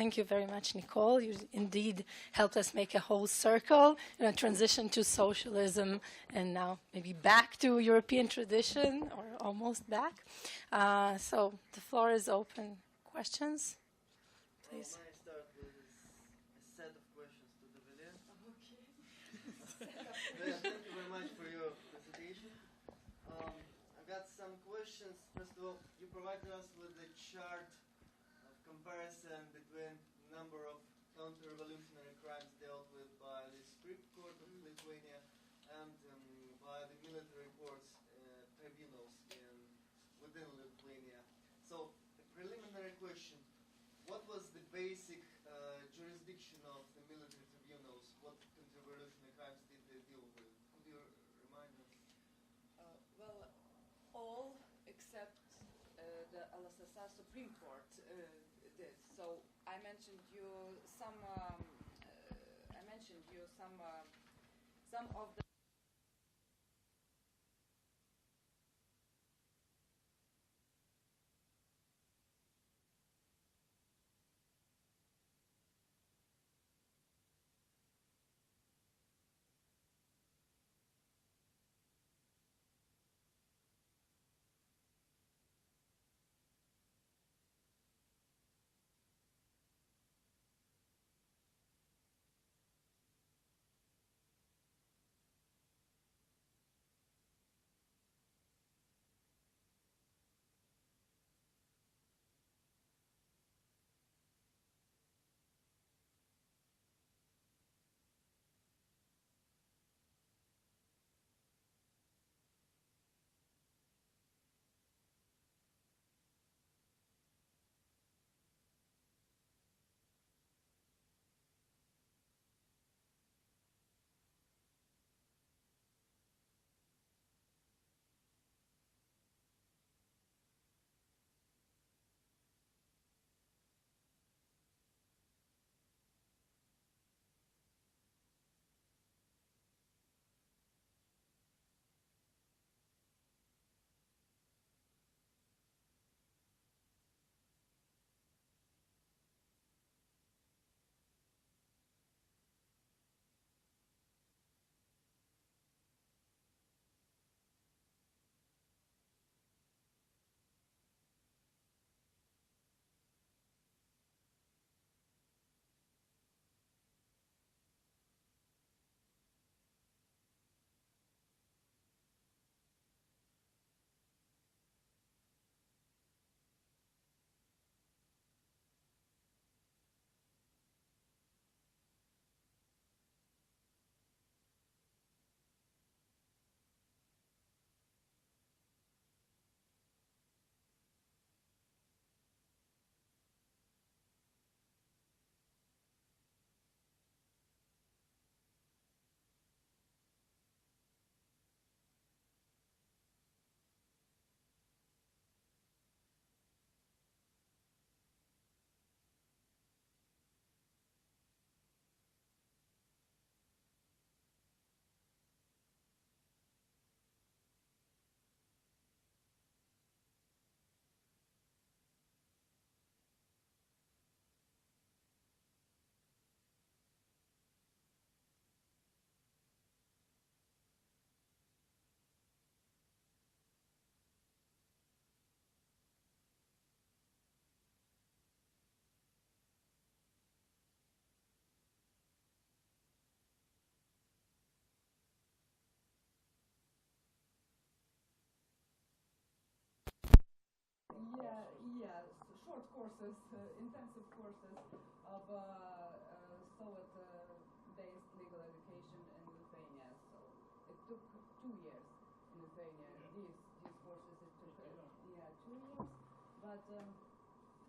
Thank you very much, Nicole. You indeed helped us make a whole circle, transition to socialism, and now maybe back to European tradition, or almost back. So the floor is open. Questions? Please. Well, may I start with a set of questions to the video? Okay. Thank you very much for your presentation. I've got some questions. First of all, you provided us with a chart of comparison between number of counter-revolutionary crimes dealt with by the Supreme Court of Lithuania and by the military courts tribunals within Lithuania. So, a preliminary question. What was the basic jurisdiction of the military tribunals? What counter-revolutionary crimes did they deal with? Could you remind us? Well, all except the LSSR Supreme Court did. So I mentioned you some. Some of the. Yes, short courses, intensive courses of Soviet-based legal education in Lithuania. So it took 2 years in Lithuania. These courses it took 2 years,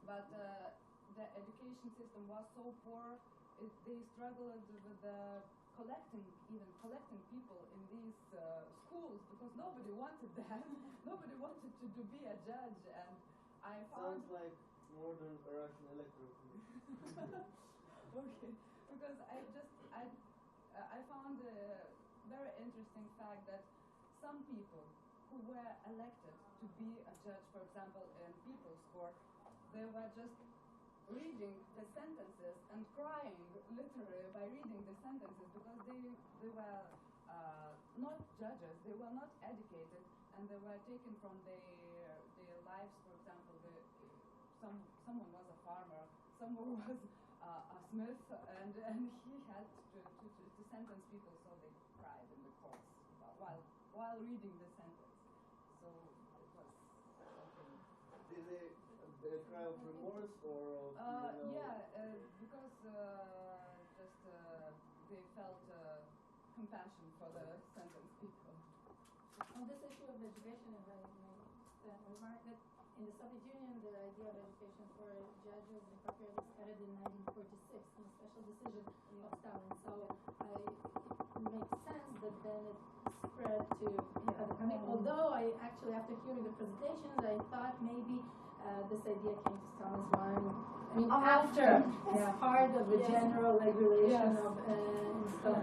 but the education system was so poor. They struggled with collecting people in these schools because nobody wanted that. Nobody wanted to be a judge, and I found. Sounds like modern Russian electoral. Okay, because I found a very interesting fact that some people who were elected to be a judge, for example, in People's Court, they were just reading the sentences and crying literally by reading the sentences because they were not judges, they were not educated, and they were taken from their lives. For example, someone was a farmer, someone was a smith, and he had to sentence people, so they cried in the courts while reading the sentence. So it was something. Did they cry of remorse or of, because just they felt compassion for the sentenced people. On this issue of education, if I may remark that in the Soviet Union, the idea of education for judges and procurators started in 1946 in a special decision of Stalin. So it makes sense that then it spread to other countries. Although after hearing the presentations, I thought maybe this idea came to Stalin's mind. I mean, after, as part of the general regulation of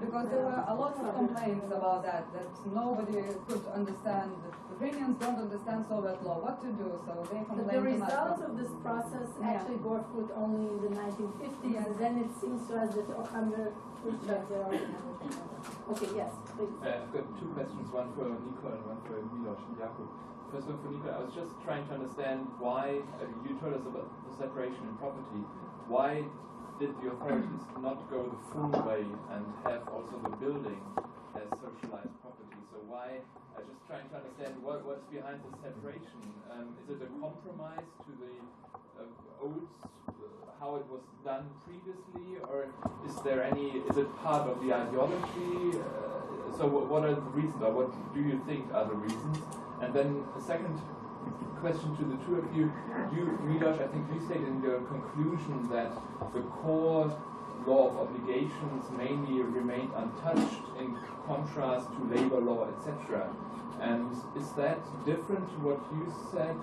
because there were a lot of complaints about that nobody could understand. The Ukrainians don't understand Soviet law, what to do, so they complained. But the result of this process actually bore fruit only in the 1950s, and then it seems to us that under Okay, yes, please. I've got two questions, one for Nicole and one for Milos and Jakub. First one for Nicole, I was just trying to understand why, you told us about the separation in property, why did the authorities not go the full way and have also the building as socialized property? So why, I was just trying to understand what's behind the separation. Is it a compromise to the old, how it was done previously, or is it part of the ideology? So what are the reasons, or what do you think are the reasons? And then the second question to the two of you, Milos, I think you stated in your conclusion that the core law of obligations mainly remained untouched in contrast to labor law, etc. And is that different to what you said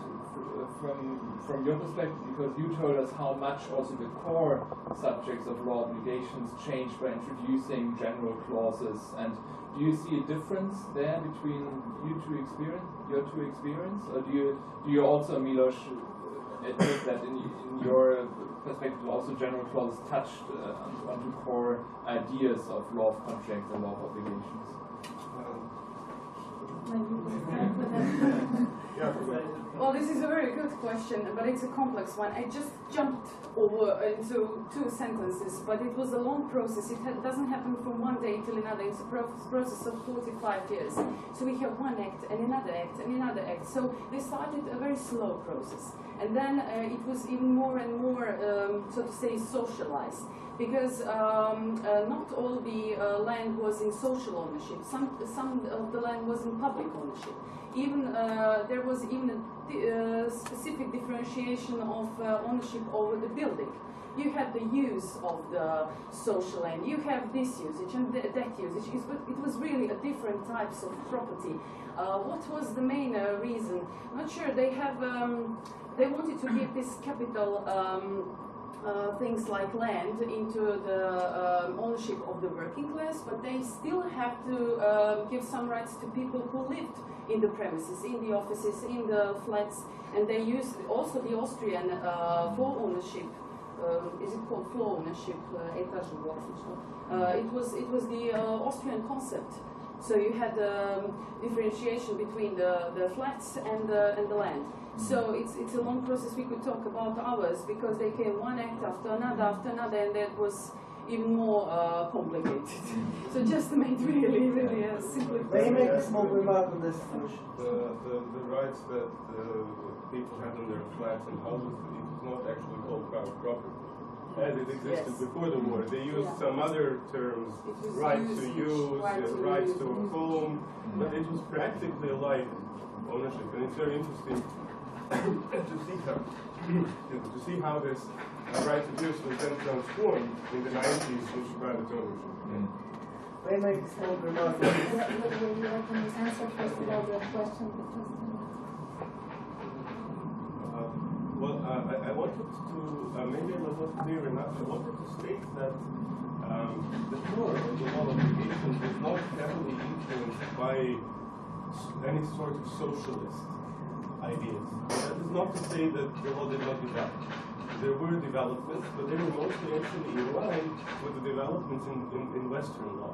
from your perspective? Because you told us how much also the core subjects of law obligations changed by introducing general clauses. And do you see a difference there between your two experience, or do you also, Milos, admit that in your perspective also general clauses touched onto core ideas of law of contracts and law of obligations? Well, this is a very good question, but it's a complex one. I just jumped over into two sentences, but it was a long process. It doesn't happen from one day till another. It's a process of 45 years. So we have one act and another act and another act. So they started a very slow process. And then it was even more and more, so to say, socialized. Because not all the land was in social ownership. Some of the land was in public ownership. Even there was even a specific differentiation of ownership over the building. You had the use of the social land. You have this usage and that usage. It was really a different types of property. What was the main reason? I'm not sure. They have. They wanted to give this capital. Things like land into the ownership of the working class, but they still have to give some rights to people who lived in the premises, in the offices, in the flats, and they used also the Austrian floor ownership. Is it called floor ownership? It was the Austrian concept. So you had differentiation between the flats and the land. So it's a long process. We could talk about hours because they came one act after another, and that was even more complicated. So just to make really simple. May I make a small remark on this? The rights that people had on their flats and houses, it was not actually called private property. As it existed before the war. They used some other terms, right to use, rights to a home, but it was practically like ownership, and it's very interesting to see how this right to use was then transformed in the 90s into private ownership. May I make a small remark? Would you like to answer first of all the question? Well, I wanted to, maybe I was not clear enough, I wanted to state that the core of the law of obligations is not heavily influenced by any sort of socialist ideas. That is not to say that the law did not develop. there were developments, but they were mostly actually in line with the developments in Western law,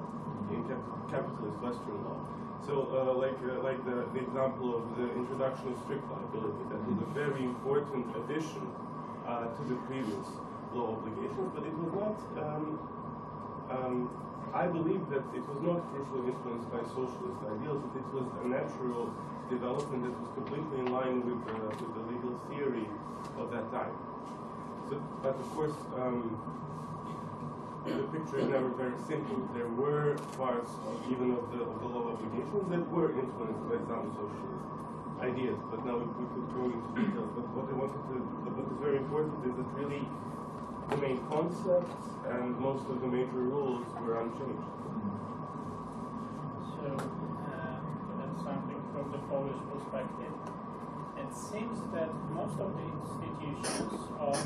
in capitalist Western law. So, like the example of the introduction of strict liability, that was a very important addition to the previous law obligations, but it was not. I believe that it was not crucially influenced by socialist ideals, but it was a natural development that was completely in line with the legal theory of that time. So, but of course, the picture is never very simple. There were parts, even of the law obligations, that were influenced by some socialist ideas. But now we could go into details. But what is very important is that really the main concepts and most of the major rules were unchanged. So that's something from the Polish perspective. It seems that most of the institutions of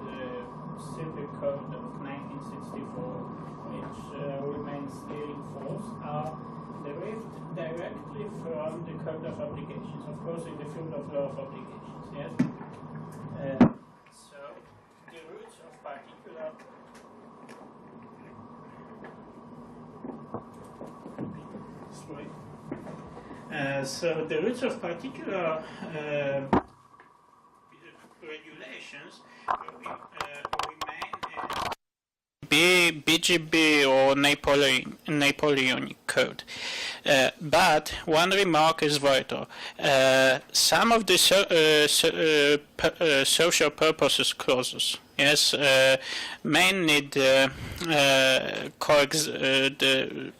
the Civil Code of 1964, which remains still in force, are derived directly from the Code of Obligations, of course in the field of law of obligations, yes? So the roots of particular so the roots of particular regulations remain in BGB or Napoleonic Code. But one remark is vital. Some of the social purposes clauses, yes, mainly the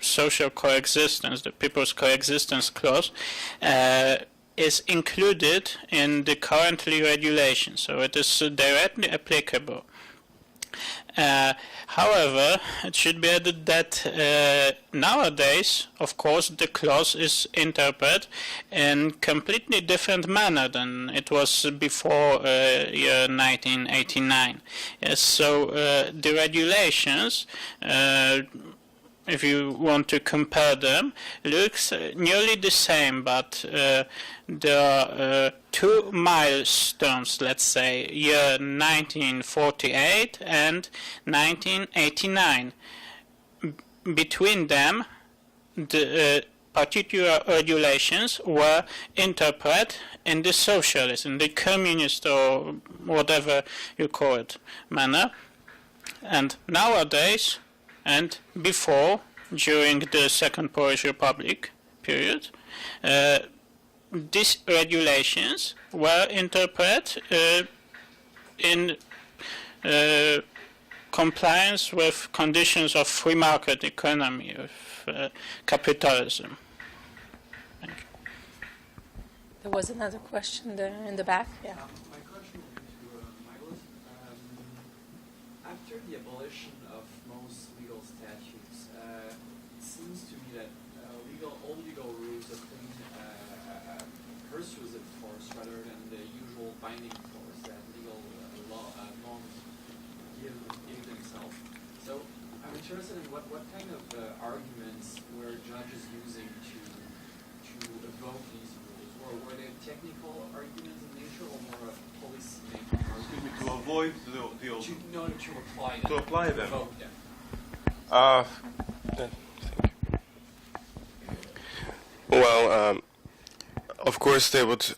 social coexistence, the people's coexistence clause, is included in the currently regulation, so it is directly applicable. However, it should be added that nowadays, of course, the clause is interpreted in completely different manner than it was before year 1989. Yes, so the regulations, if you want to compare them, looks nearly the same, but there are two milestones, let's say, year 1948 and 1989. Between them, the particular regulations were interpreted in the socialist, in the communist, or whatever you call it, manner. And nowadays, and before, during the Second Polish Republic period, these regulations were interpreted in compliance with conditions of free market economy, of capitalism. Thank you. There was another question there in the back. Yeah. My question would be to Michael. After the abolition of most legal statutes, it seems to me that all legal rules obtain persuasive force rather than the usual binding force that legal norms give themselves. So I'm interested in what kind of arguments were judges using to evoke these rules? Or were they technical arguments in nature or more policy-making arguments? To avoid To apply them. To apply them. Evoke them. Well, of course, they would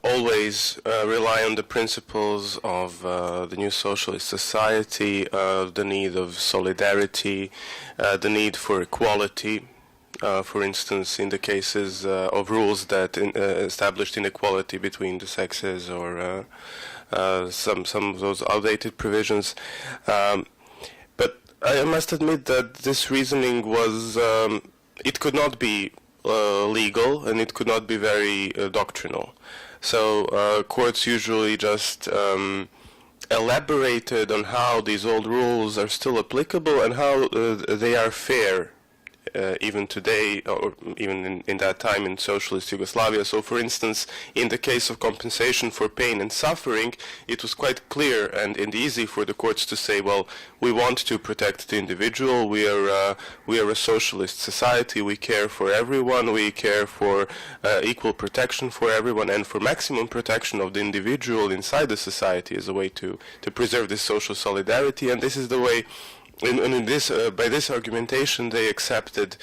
always rely on the principles of the new socialist society, the need of solidarity, the need for equality. For instance, in the cases of rules that established inequality between the sexes, or some of those outdated provisions. But I must admit that this reasoning was, it could not be legal, and it could not be very doctrinal. So courts usually just elaborated on how these old rules are still applicable and how they are fair even today, or even in that time in socialist Yugoslavia. So, for instance, in the case of compensation for pain and suffering, it was quite clear and easy for the courts to say, well, we want to protect the individual. We are a socialist society. We care for everyone. We care for equal protection for everyone, and for maximum protection of the individual inside the society as a way to preserve this social solidarity. And this is the way. By this argumentation, they accepted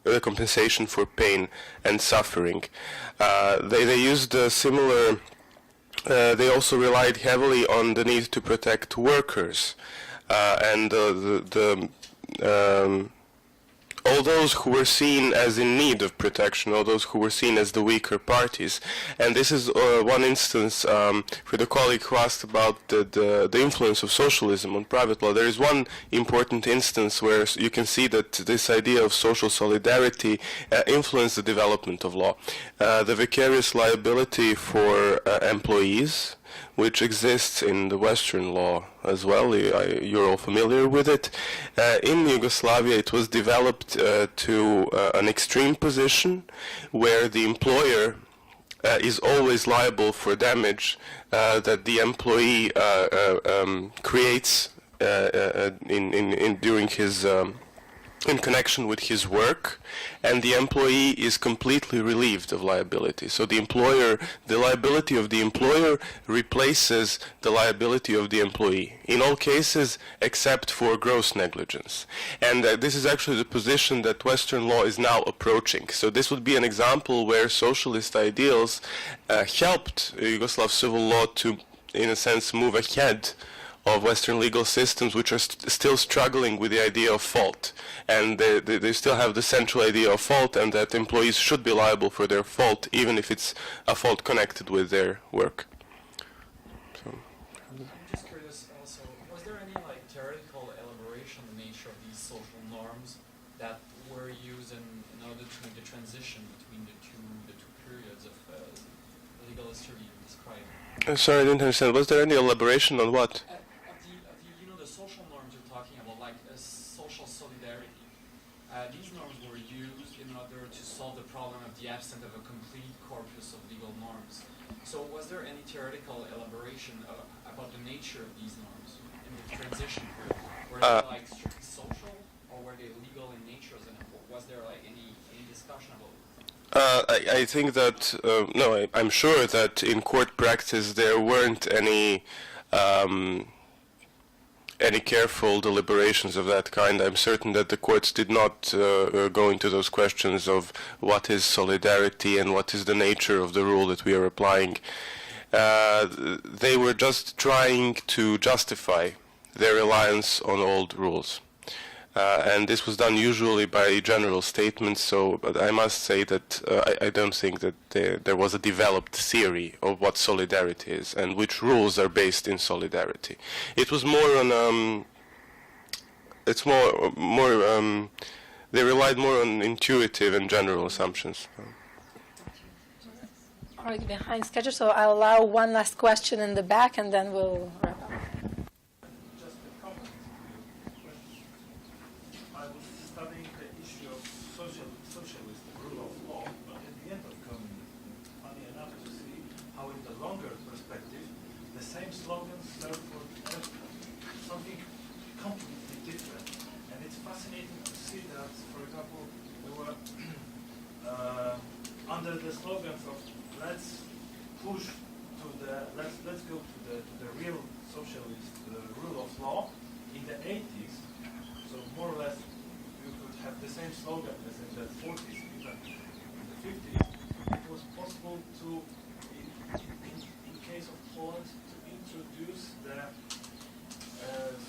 the compensation for pain and suffering. They used a similar. They also relied heavily on the need to protect workers, and all those who were seen as in need of protection, all those who were seen as the weaker parties. And this is one instance for the colleague who asked about the influence of socialism on private law. There is one important instance where you can see that this idea of social solidarity influenced the development of law. The vicarious liability for employees, which exists in the Western law as well. You're all familiar with it. In Yugoslavia, it was developed to an extreme position where the employer is always liable for damage that the employee creates during his in connection with his work, and the employee is completely relieved of liability. So the liability of the employer replaces the liability of the employee in all cases except for gross negligence. And this is actually the position that Western law is now approaching. So this would be an example where socialist ideals helped Yugoslav civil law to, in a sense, move ahead of Western legal systems, which are still struggling with the idea of fault. And they still have the central idea of fault, and that employees should be liable for their fault, even if it's a fault connected with their work. So. I'm just curious also, was there any theoretical elaboration on the nature of these social norms that were used in order to make the transition between the two periods of legal history you described? Sorry, I didn't understand. Was there any elaboration on what? These norms were used in order to solve the problem of the absence of a complete corpus of legal norms. So was there any theoretical elaboration about the nature of these norms in the transition period? Were they strictly social, or were they legal in nature? And was there any discussion about it? I think that, no, I'm sure that in court practice there weren't any careful deliberations of that kind. I'm certain that the courts did not go into those questions of what is solidarity and what is the nature of the rule that we are applying. They were just trying to justify their reliance on old rules. And this was done usually by general statements, so I must say that I don't think that there was a developed theory of what solidarity is and which rules are based in solidarity. It was more on, they relied more on intuitive and general assumptions. Already behind schedule, so I'll allow one last question in the back and then we'll wrap up. Slogans serve for something completely different, and it's fascinating to see that, for example, we were under the slogans of let's push to the let's go to the real socialist rule of law in the 80s. So more or less, you could have the same slogan as in the 40s, even in the 50s. It was possible to, in case of Poland, introduce the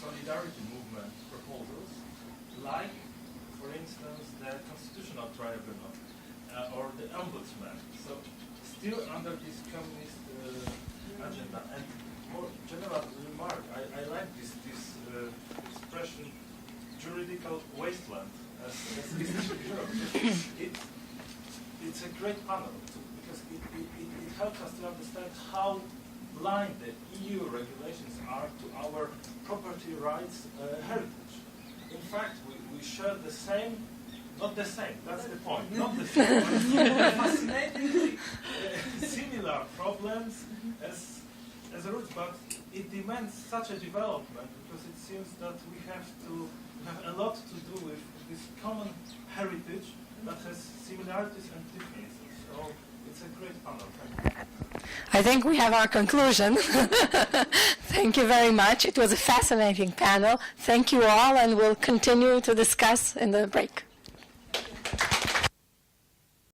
solidarity movement proposals, like, for instance, the Constitutional Tribunal or the Ombudsman. So, still under this communist agenda. And more general remark, I like this expression, juridical wasteland, as Europe. It's a great panel because it helps us to understand how blind the EU regulations are to our property rights heritage. In fact, we share the same Not the same, that's the point. Not the same, but fascinatingly similar problems as a root, but it demands such a development because it seems that we have a lot to do with this common heritage that has similarities and differences. So it's a great panel. Thank you. I think we have our conclusion. Thank you very much. It was a fascinating panel. Thank you all, and we'll continue to discuss in the break.